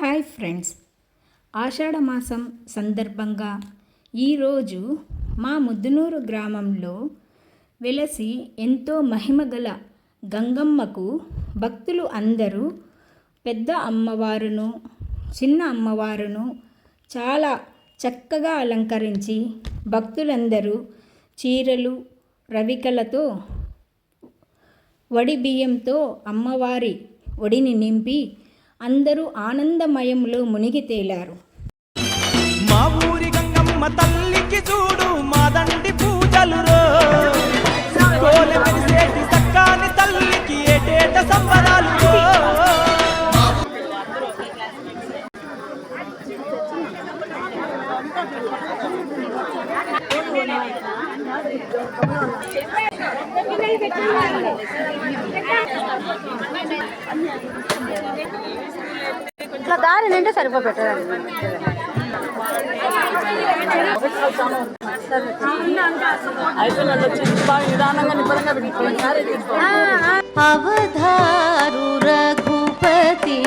Hi friends, ఆషాఢమాసం సందర్భంగా ఈరోజు మా ముద్దునూరు గ్రామంలో వెలసి ఎంతో మహిమగల గంగమ్మకు భక్తులు అందరూ పెద్ద అమ్మవారును చిన్న అమ్మవారును చాలా చక్కగా అలంకరించి భక్తులందరూ చీరలు రవికలతో వడి బియ్యంతో అమ్మవారి ఒడిని నింపి అందరూ ఆనందమయంలో మునిగి తేలారు. మా ఊరి గంగమ్మ తల్లికి చూడు మాదండి పూజలు సక్కాని తల్లికి ఏటేట సంబరాలు. ఇట్లా దారి నింటే సరిపోబెట్టారు. అవధారు రఘుపతి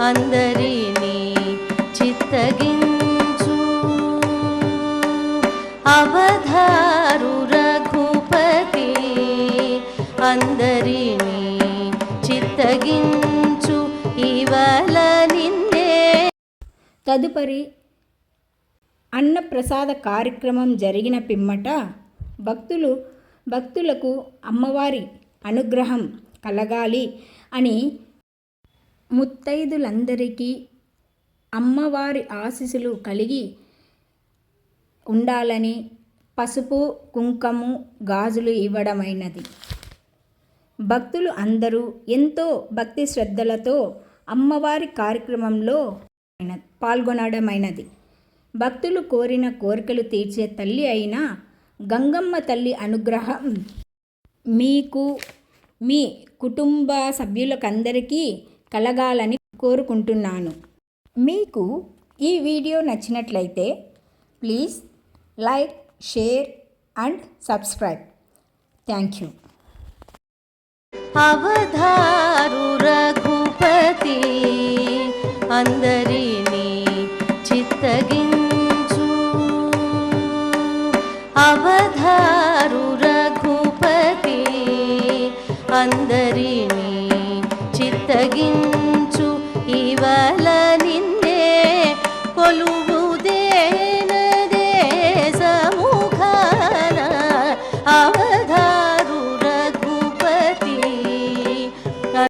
అందరినీ చిత్తగించు, అవధారు రఘుపతి అందరినీ చిత్తగించు ఇవల నిన్నే. తదుపరి అన్నప్రసాద కార్యక్రమం జరిగిన పిమ్మట భక్తులకు అమ్మవారి అనుగ్రహం కలగాలి అని ముత్తైదులందరికీ అమ్మవారి ఆశీస్సులు కలిగి ఉండాలని పసుపు కుంకుమ గాజులు ఇవ్వడమైనది. భక్తులు అందరూ ఎంతో భక్తి శ్రద్ధలతో అమ్మవారి కార్యక్రమంలో పాల్గొనడమైనది. భక్తులు కోరిన కోరికలు తీర్చే తల్లి అయిన గంగమ్మ తల్లి అనుగ్రహం మీకు మీ కుటుంబ సభ్యులకందరికీ కలగాలని కోరుకుంటున్నాను. మీకు ఈ వీడియో నచ్చినట్లయితే please like, share and subscribe. Thank you. అవధారు రఘుపతి అందరినీ చిత్తగించు, అవధారు రఘుపతి అందరినీ చిత్తగించు ఇవల